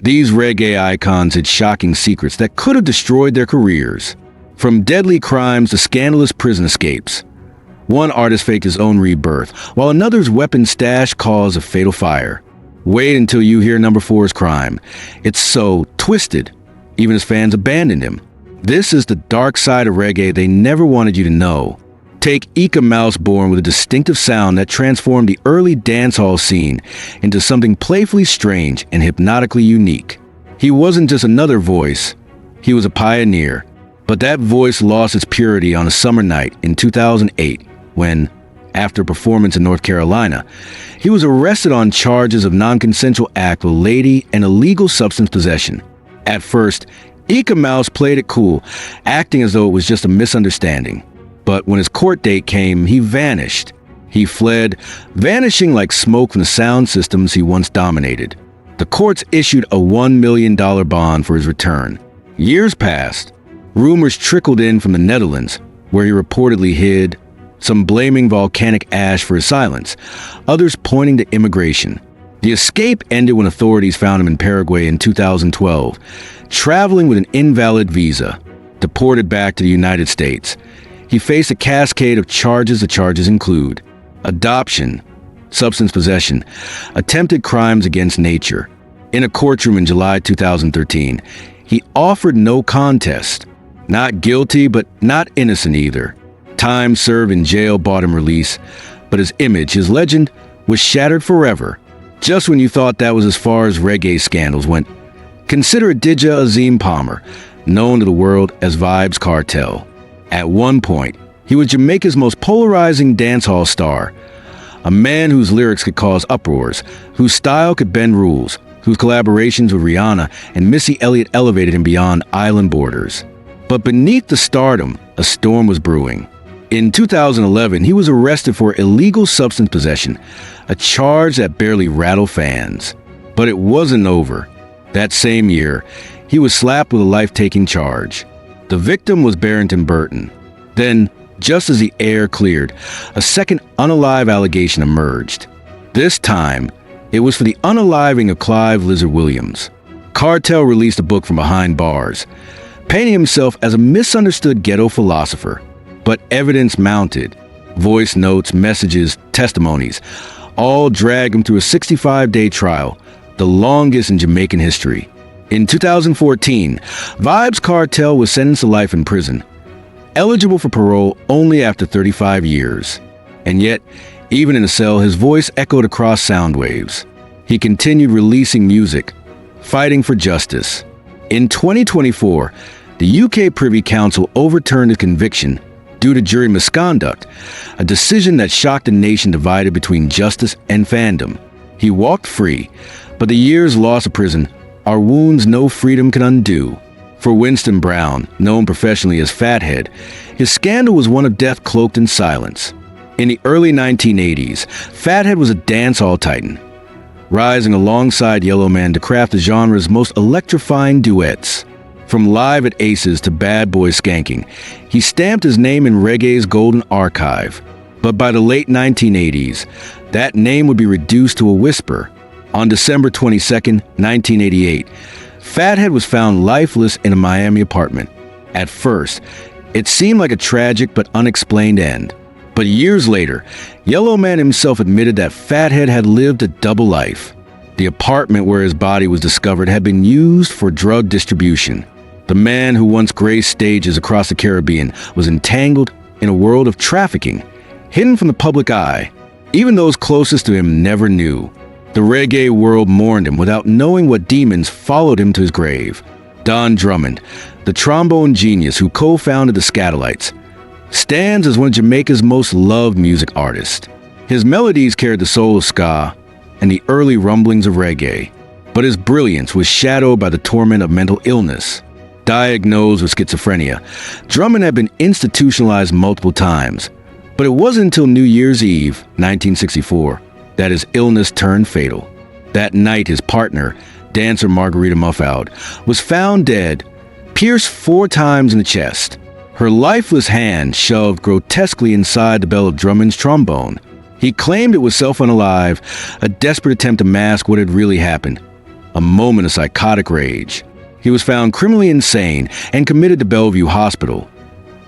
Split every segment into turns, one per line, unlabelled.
These reggae icons had shocking secrets that could have destroyed their careers. From deadly crimes to scandalous prison escapes. One artist faked his own rebirth, while another's weapon stash caused a fatal fire. Wait until you hear number 4's crime. It's so twisted, even his fans abandoned him. This is the dark side of reggae they never wanted you to know. Take Eek-A-Mouse, born with a distinctive sound that transformed the early dancehall scene into something playfully strange and hypnotically unique. He wasn't just another voice, he was a pioneer. But that voice lost its purity on a summer night in 2008 when, after a performance in North Carolina, he was arrested on charges of non-consensual act with a lady and illegal substance possession. At first, Eek-A-Mouse played it cool, acting as though it was just a misunderstanding. But when his court date came, he vanished. He fled, vanishing like smoke from the sound systems he once dominated. The courts issued a $1 million bond for his return. Years passed. Rumors trickled in from the Netherlands, where he reportedly hid, some blaming volcanic ash for his silence, others pointing to immigration. The escape ended when authorities found him in Paraguay in 2012, traveling with an invalid visa, deported back to the United States. He faced a cascade of charges. The charges include adoption, substance possession, attempted crimes against nature. In a courtroom in July 2013, he offered no contest. Not guilty, but not innocent either. Time served in jail bought him release, but his image, his legend, was shattered forever. Just when you thought that was as far as reggae scandals went, consider Dija Azim Palmer, known to the world as Vybz Kartel. At one point, he was Jamaica's most polarizing dancehall star, a man whose lyrics could cause uproars, whose style could bend rules, whose collaborations with Rihanna and Missy Elliott elevated him beyond island borders. But beneath the stardom, a storm was brewing. In 2011, he was arrested for illegal substance possession, a charge that barely rattled fans. But it wasn't over. That same year, he was slapped with a life-taking charge. The victim was Barrington Hammond. Then, just as the air cleared, a second unalive allegation emerged. This time, it was for the unaliving of Clive Lizard Williams. Kartel released a book from behind bars, painting himself as a misunderstood ghetto philosopher. But evidence mounted. Voice notes, messages, testimonies, all dragged him through a 65-day trial, the longest in Jamaican history. In 2014, Vybz Kartel was sentenced to life in prison, eligible for parole only after 35 years. And yet, even in a cell, his voice echoed across sound waves. He continued releasing music, fighting for justice. In 2024, the UK Privy Council overturned his conviction due to jury misconduct, a decision that shocked a nation divided between justice and fandom. He walked free, but the years lost of prison are wounds no freedom can undo. For Winston Brown, known professionally as Fathead, his scandal was one of death cloaked in silence. In the early 1980s, Fathead was a dancehall titan, rising alongside Yellow Man to craft the genre's most electrifying duets. From Live at Aces to Bad Boy Skanking, he stamped his name in reggae's golden archive. But by the late 1980s, that name would be reduced to a whisper. On December 22, 1988, Fathead was found lifeless in a Miami apartment. At first, it seemed like a tragic but unexplained end. But years later, Yellow Man himself admitted that Fathead had lived a double life. The apartment where his body was discovered had been used for drug distribution. The man who once graced stages across the Caribbean was entangled in a world of trafficking, hidden from the public eye. Even those closest to him never knew. The reggae world mourned him without knowing what demons followed him to his grave. Don Drummond, the trombone genius who co-founded the Skatalites, stands as one of Jamaica's most loved music artists. His melodies carried the soul of ska and the early rumblings of reggae, but his brilliance was shadowed by the torment of mental illness. Diagnosed with schizophrenia, Drummond had been institutionalized multiple times, but it wasn't until New Year's Eve, 1964, that his illness turned fatal. That night, his partner, dancer Margarita Muffoud, was found dead, pierced 4 times in the chest. Her lifeless hand shoved grotesquely inside the bell of Drummond's trombone. He claimed it was self-unalive, a desperate attempt to mask what had really happened. a moment of psychotic rage. He was found criminally insane and committed to Bellevue Hospital,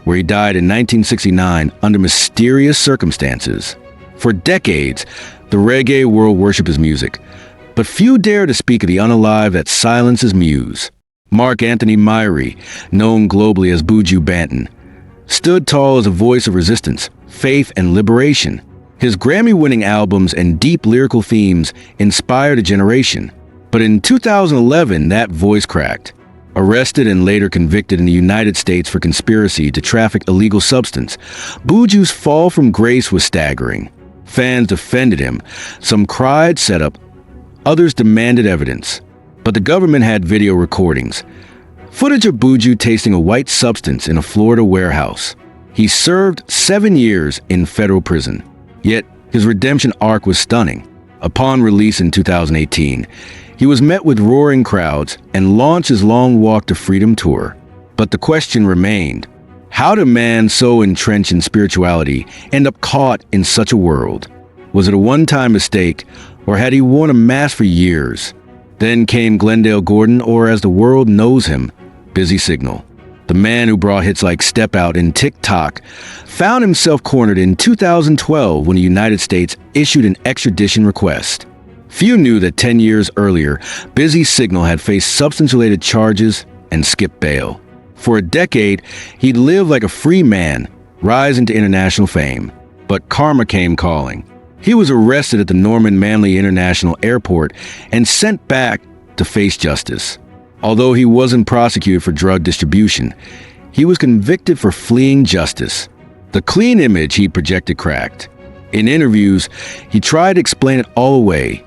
where he died in 1969 under mysterious circumstances. For decades, the reggae world worshiped his music, but few dare to speak of the unalive that silenced his muse. Mark Anthony Myrie, known globally as Buju Banton, stood tall as a voice of resistance, faith, and liberation. His Grammy-winning albums and deep lyrical themes inspired a generation. But in 2011, that voice cracked. Arrested and later convicted in the United States for conspiracy to traffic illegal substance, Buju's fall from grace was staggering. Fans defended him. Some cried setup, others demanded evidence. But the government had video recordings. Footage of Buju tasting a white substance in a Florida warehouse. He served 7 years in federal prison. Yet, his redemption arc was stunning. Upon release in 2018, he was met with roaring crowds and launched his Long Walk to Freedom tour. But the question remained, how did a man so entrenched in spirituality end up caught in such a world? Was it a one-time mistake, or had he worn a mask for years? Then came Glendale Gordon, or as the world knows him, Busy Signal. The man who brought hits like Step Out and Tick-Tock found himself cornered in 2012 when the United States issued an extradition request. Few knew that 10 years earlier, Busy Signal had faced substance-related charges and skipped bail. For a decade, he'd lived like a free man, rising to international fame. But karma came calling. He was arrested at the Norman Manley International Airport and sent back to face justice. Although he wasn't prosecuted for drug distribution, he was convicted for fleeing justice. The clean image he projected cracked. In interviews, he tried to explain it all away,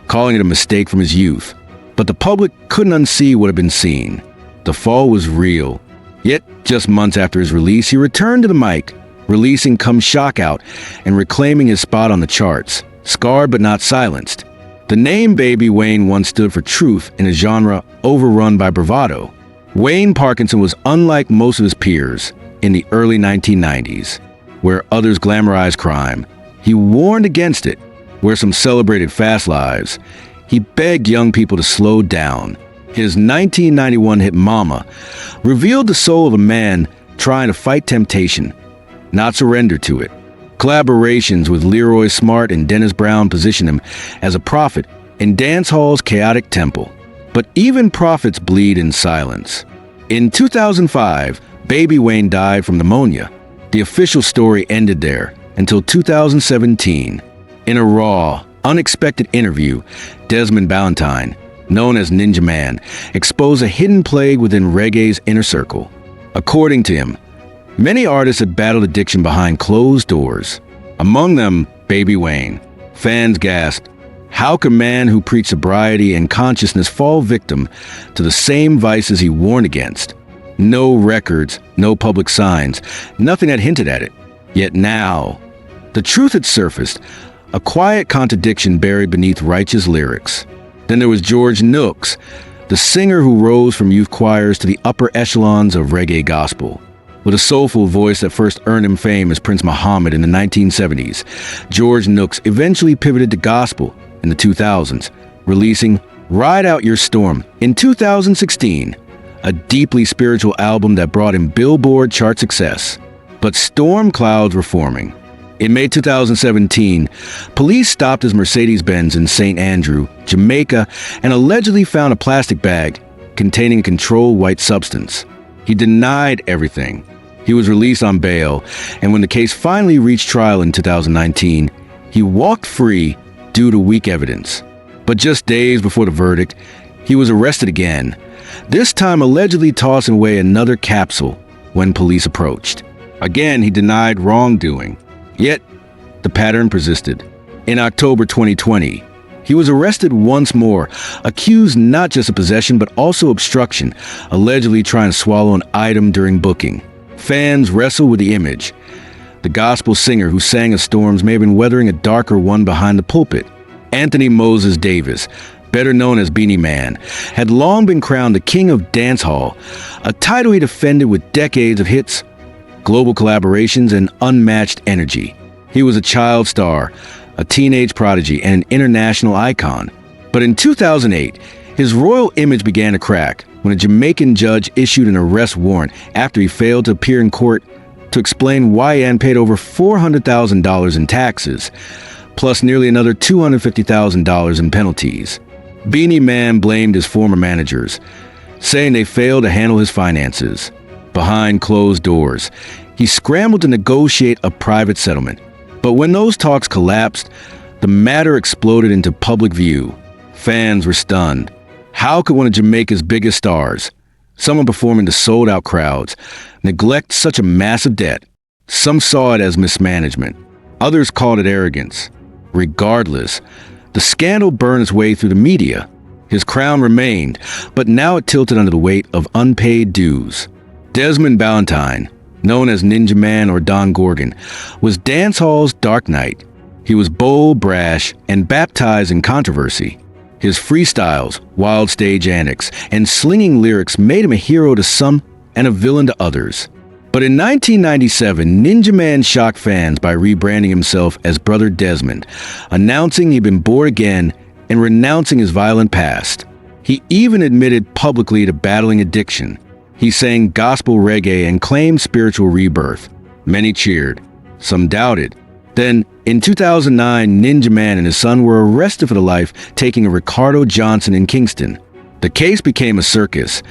calling it a mistake from his youth. But the public couldn't unsee what had been seen. The fall was real. Yet, just months after his release, he returned to the mic, releasing Come Shock Out and reclaiming his spot on the charts, scarred but not silenced. The name Baby Wayne once stood for truth in a genre overrun by bravado. Wayne Parkinson was unlike most of his peers in the early 1990s. Where others glamorized crime, he warned against it. Where some celebrated fast lives, he begged young people to slow down. His 1991 hit Mama revealed the soul of a man trying to fight temptation, not surrender to it. Collaborations with Leroy Smart and Dennis Brown positioned him as a prophet in dancehall's chaotic temple. But even prophets bleed in silence. In 2005, Baby Wayne died from pneumonia. The official story ended there until 2017. In a raw, unexpected interview, Desmond Ballantyne, known as Ninja Man, exposed a hidden plague within reggae's inner circle. According to him, many artists had battled addiction behind closed doors. Among them, Baby Wayne. Fans gasped, how could a man who preached sobriety and consciousness fall victim to the same vices he warned against? No records, no public signs, nothing had hinted at it. Yet now, the truth had surfaced, a quiet contradiction buried beneath righteous lyrics. Then there was George Nooks, the singer who rose from youth choirs to the upper echelons of reggae gospel. With a soulful voice that first earned him fame as Prince Muhammad in the 1970s, George Nooks eventually pivoted to gospel in the 2000s, releasing Ride Out Your Storm in 2016, a deeply spiritual album that brought him Billboard chart success. But storm clouds were forming. In May 2017, police stopped his Mercedes-Benz in St. Andrew, Jamaica, and allegedly found a plastic bag containing a controlled white substance. He denied everything. He was released on bail, and when the case finally reached trial in 2019, he walked free due to weak evidence. But just days before the verdict, he was arrested again, this time allegedly tossing away another capsule when police approached. Again, he denied wrongdoing. Yet, the pattern persisted. In October 2020, he was arrested once more, accused not just of possession but also obstruction, allegedly trying to swallow an item during booking. Fans wrestle with the image. The gospel singer who sang of storms may have been weathering a darker one behind the pulpit. Anthony Moses Davis, better known as Beenie Man, had long been crowned the king of dancehall, a title he defended with decades of hits, global collaborations, and unmatched energy. He was a child star, a teenage prodigy, and an international icon. But in 2008, His royal image began to crack when a Jamaican judge issued an arrest warrant after he failed to appear in court to explain why he hadn't paid over $400,000 in taxes, plus nearly another $250,000 in penalties. Beenie Man blamed his former managers, saying they failed to handle his finances. Behind closed doors, he scrambled to negotiate a private settlement. But when those talks collapsed, the matter exploded into public view. Fans were stunned. How could one of Jamaica's biggest stars, someone performing to sold-out crowds, neglect such a massive debt? Some saw it as mismanagement. Others called it arrogance. Regardless, the scandal burned its way through the media. His crown remained, but now it tilted under the weight of unpaid dues. Desmond Ballantyne, known as Ninja Man or Don Gorgon, was dancehall's Dark Knight. He was bold, brash, and baptized in controversy. His freestyles, wild stage antics, and slinging lyrics made him a hero to some and a villain to others. But in 1997, Ninja Man shocked fans by rebranding himself as Brother Desmond, announcing he'd been born again and renouncing his violent past. He even admitted publicly to battling addiction. He sang gospel reggae and claimed spiritual rebirth. Many cheered. Some doubted. Then, in 2009, Ninja Man and his son were arrested for the life-taking of Ricardo Johnson in Kingston. The case became a circus.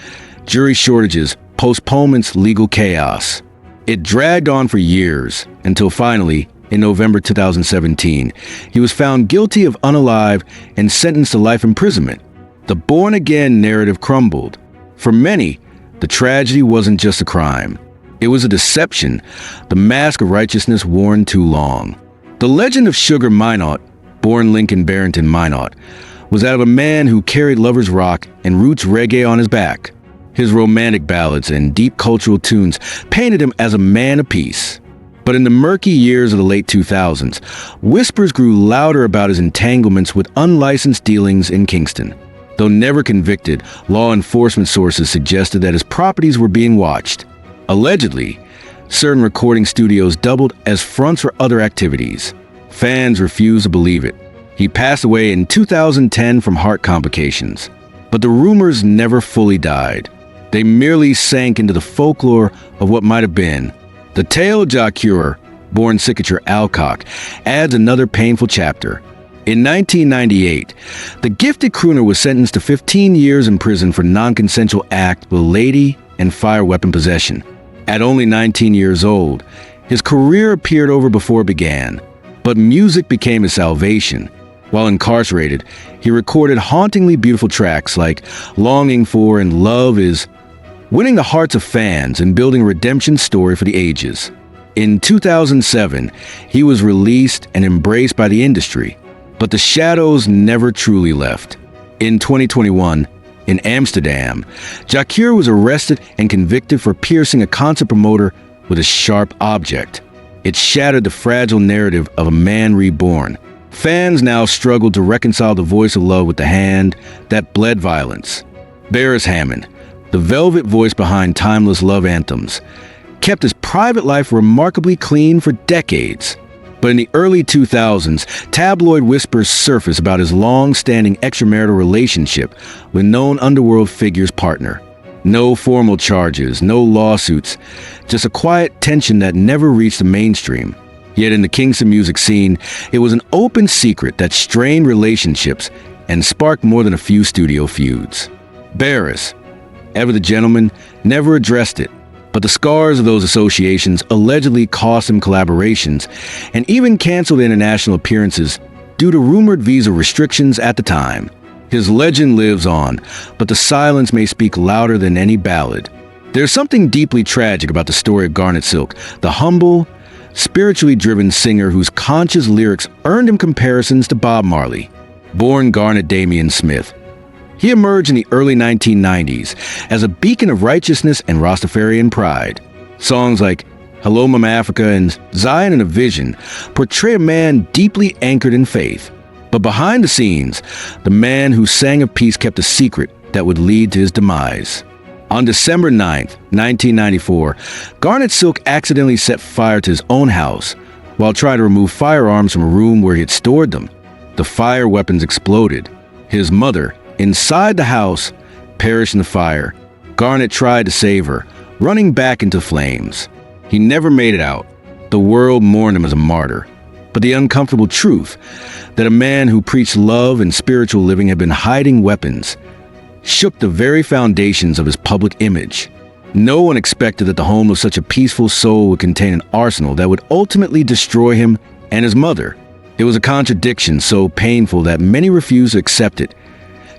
Jury shortages, postponements, legal chaos. It dragged on for years, until finally, in November 2017, he was found guilty of unalive and sentenced to life imprisonment. The born-again narrative crumbled. For many, the tragedy wasn't just a crime. It was a deception, the mask of righteousness worn too long. The legend of Sugar Minott, born Lincoln Barrington Minott, was that of a man who carried lover's rock and roots reggae on his back. His romantic ballads and deep cultural tunes painted him as a man of peace. But in the murky years of the late 2000s, whispers grew louder about his entanglements with unlicensed dealings in Kingston. Though never convicted, law enforcement sources suggested that his properties were being watched. Allegedly, certain recording studios doubled as fronts for other activities. Fans refused to believe it. He passed away in 2010 from heart complications. But the rumors never fully died. They merely sank into the folklore of what might have been. The tale of Jah Cure, born Cicature Alcock, adds another painful chapter. In 1998, the gifted crooner was sentenced to 15 years in prison for non-consensual act with a lady and fire weapon possession. At only 19 years old, his career appeared over before it began. But music became his salvation. While incarcerated, he recorded hauntingly beautiful tracks like Longing For and Love Is, winning the hearts of fans and building a redemption story for the ages. In 2007, he was released and embraced by the industry, but the shadows never truly left. In 2021, in Amsterdam, Jah Cure was arrested and convicted for piercing a concert promoter with a sharp object. It shattered the fragile narrative of a man reborn. Fans now struggled to reconcile the voice of love with the hand that bled violence. Barrington Hammond, the velvet voice behind timeless love anthems, kept his private life remarkably clean for decades. But in the early 2000s, tabloid whispers surfaced about his long-standing extramarital relationship with known underworld figure's partner. No formal charges, no lawsuits, just a quiet tension that never reached the mainstream. Yet in the Kingston music scene, it was an open secret that strained relationships and sparked more than a few studio feuds. Barris, ever the gentleman, never addressed it. But the scars of those associations allegedly cost him collaborations and even canceled international appearances due to rumored visa restrictions at the time. His legend lives on, but the silence may speak louder than any ballad. There's something deeply tragic about the story of Garnet Silk, the humble, spiritually driven singer whose conscious lyrics earned him comparisons to Bob Marley. Born Garnet Damian Smith, he emerged in the early 1990s as a beacon of righteousness and Rastafarian pride. Songs like Hello Mama Africa and Zion in a Vision portray a man deeply anchored in faith. But behind the scenes, the man who sang of peace kept a secret that would lead to his demise. On December 9, 1994, Garnet Silk accidentally set fire to his own house while trying to remove firearms from a room where he had stored them. The fire weapons exploded. His mother, Inside the house, perished in the fire. Garnet tried to save her, running back into flames. He never made it out. The world mourned him as a martyr. But the uncomfortable truth that a man who preached love and spiritual living had been hiding weapons shook the very foundations of his public image. No one expected that the home of such a peaceful soul would contain an arsenal that would ultimately destroy him and his mother. It was a contradiction so painful that many refused to accept it,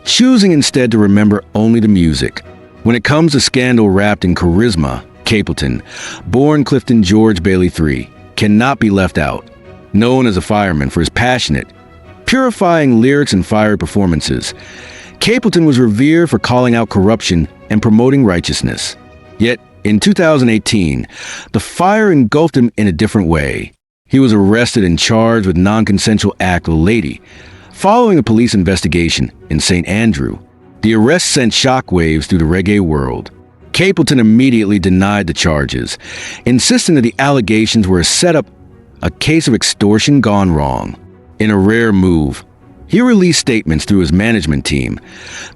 choosing instead to remember only the music. When it comes to scandal wrapped in charisma, Capleton, born Clifton George Bailey III, cannot be left out. Known as a fireman for his passionate, purifying lyrics and fiery performances, Capleton was revered for calling out corruption and promoting righteousness. Yet, in 2018, the fire engulfed him in a different way. He was arrested and charged with non-consensual act with a lady, following a police investigation in St. Andrew. The arrest sent shockwaves through the reggae world. Capleton immediately denied the charges, insisting that the allegations were a setup, a case of extortion gone wrong. In a rare move, he released statements through his management team,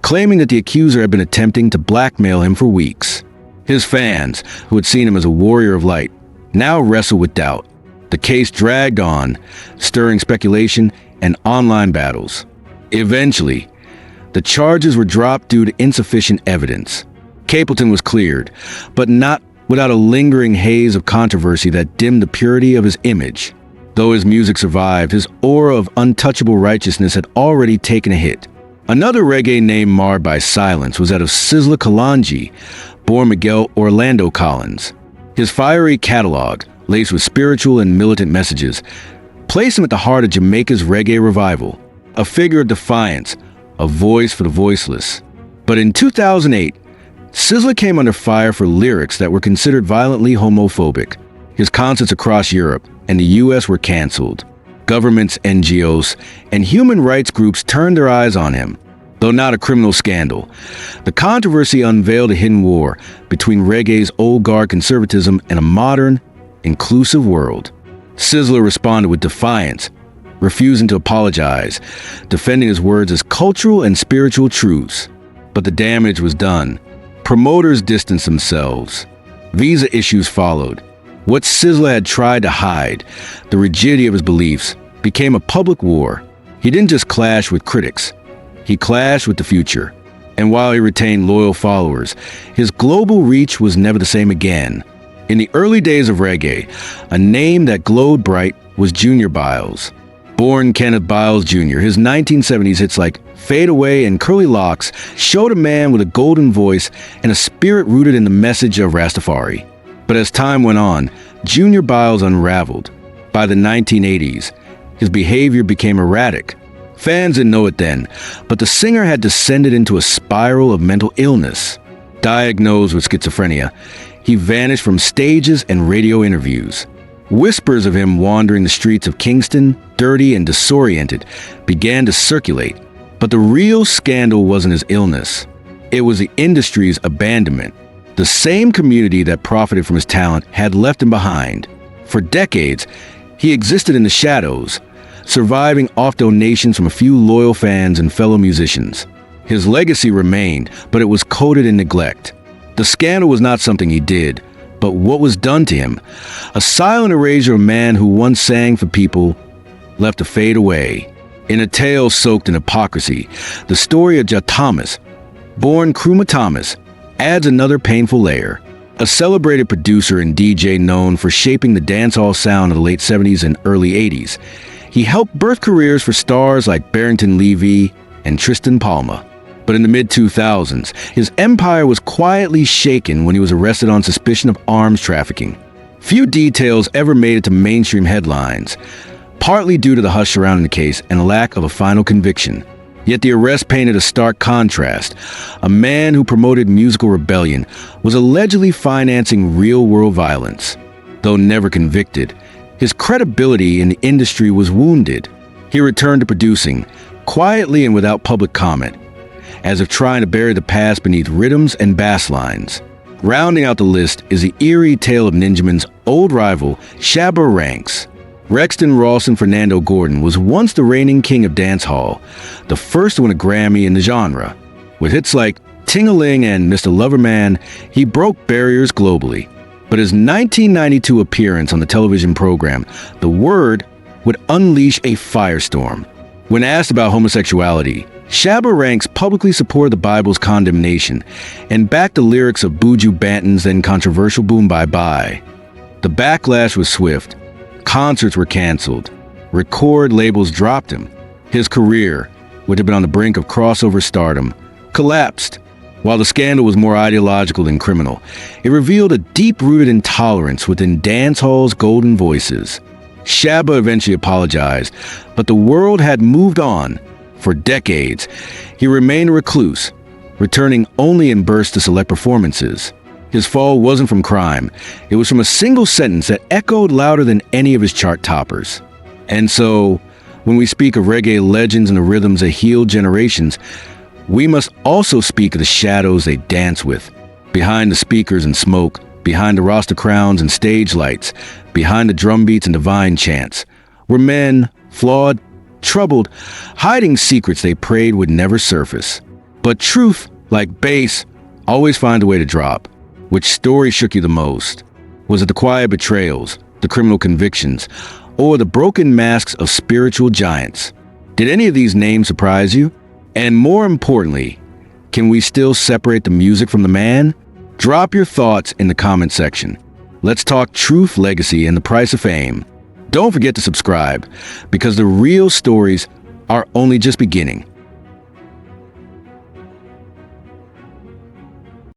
claiming that the accuser had been attempting to blackmail him for weeks. His fans, who had seen him as a warrior of light, now wrestle with doubt. The case dragged on, stirring speculation and online battles. Eventually, the charges were dropped due to insufficient evidence. Capleton was cleared, but not without a lingering haze of controversy that dimmed the purity of his image. Though his music survived, his aura of untouchable righteousness had already taken a hit. Another reggae name marred by silence was that of Sizzla Kalonji, born Miguel Orlando Collins. His fiery catalog, laced with spiritual and militant messages, placed him at the heart of Jamaica's reggae revival, a figure of defiance, a voice for the voiceless. But in 2008, Sizzla came under fire for lyrics that were considered violently homophobic. His concerts across Europe and the US were canceled. Governments, NGOs, and human rights groups turned their eyes on him. Though not a criminal scandal, the controversy unveiled a hidden war between reggae's old guard conservatism and a modern, inclusive world. Sizzla responded with defiance, refusing to apologize, defending his words as cultural and spiritual truths. But the damage was done. Promoters distanced themselves. Visa issues followed. What Sizzla had tried to hide, the rigidity of his beliefs, became a public war. He didn't just clash with critics, he clashed with the future. And while he retained loyal followers, his global reach was never the same again. In the early days of reggae, a name that glowed bright was Junior Byles. Born Kenneth Byles Jr., his 1970s hits like Fade Away and Curly Locks showed a man with a golden voice and a spirit rooted in the message of Rastafari. But as time went on, Junior Byles unraveled. By the 1980s, his behavior became erratic. Fans didn't know it then, but the singer had descended into a spiral of mental illness. Diagnosed with schizophrenia, he vanished from stages and radio interviews. Whispers of him wandering the streets of Kingston, dirty and disoriented, began to circulate. But the real scandal wasn't his illness. It was the industry's abandonment. The same community that profited from his talent had left him behind. For decades, he existed in the shadows, surviving off donations from a few loyal fans and fellow musicians. His legacy remained, but it was coated in neglect. The scandal was not something he did, but what was done to him. A silent erasure of a man who once sang for people, left to fade away. In a tale soaked in hypocrisy, the story of Jah Thomas, born Kruma Thomas, adds another painful layer. A celebrated producer and DJ known for shaping the dancehall sound of the late 70s and early 80s, he helped birth careers for stars like Barrington Levy and Tristan Palma. But in the mid-2000s, his empire was quietly shaken when he was arrested on suspicion of arms trafficking. Few details ever made it to mainstream headlines, partly due to the hush surrounding the case and a lack of a final conviction. Yet the arrest painted a stark contrast. A man who promoted musical rebellion was allegedly financing real-world violence. Though never convicted, his credibility in the industry was wounded. He returned to producing, quietly and without public comment, as if trying to bury the past beneath rhythms and bass lines. Rounding out the list is the eerie tale of Ninjaman's old rival, Shabba Ranks. Rexton Rawson Fernando Gordon was once the reigning king of dancehall, the first to win a Grammy in the genre. With hits like Ting-a-Ling and Mr. Loverman, he broke barriers globally. But his 1992 appearance on the television program, The Word, would unleash a firestorm. When asked about homosexuality, Shabba Ranks publicly supported the Bible's condemnation and backed the lyrics of Buju Banton's then controversial Boom Bye Bye. The backlash was swift. Concerts were canceled. Record labels dropped him. His career, which had been on the brink of crossover stardom, collapsed. While the scandal was more ideological than criminal, it revealed a deep-rooted intolerance within dancehall's golden voices. Shabba eventually apologized, but the world had moved on. For decades, he remained a recluse, returning only in bursts to select performances. His fall wasn't from crime. It was from a single sentence that echoed louder than any of his chart toppers. And so, when we speak of reggae legends and the rhythms that healed generations, we must also speak of the shadows they dance with. Behind the speakers and smoke, behind the roster crowns and stage lights, behind the drum beats and divine chants, were men, flawed, troubled, hiding secrets they prayed would never surface. But truth, like bass, always finds a way to drop. Which story shook you the most? Was it the quiet betrayals, the criminal convictions, or the broken masks of spiritual giants? Did any of these names surprise you? And more importantly, can we still separate the music from the man? Drop your thoughts in the comment section. Let's talk truth, legacy, and the price of fame. Don't forget to subscribe, because the real stories are only just beginning.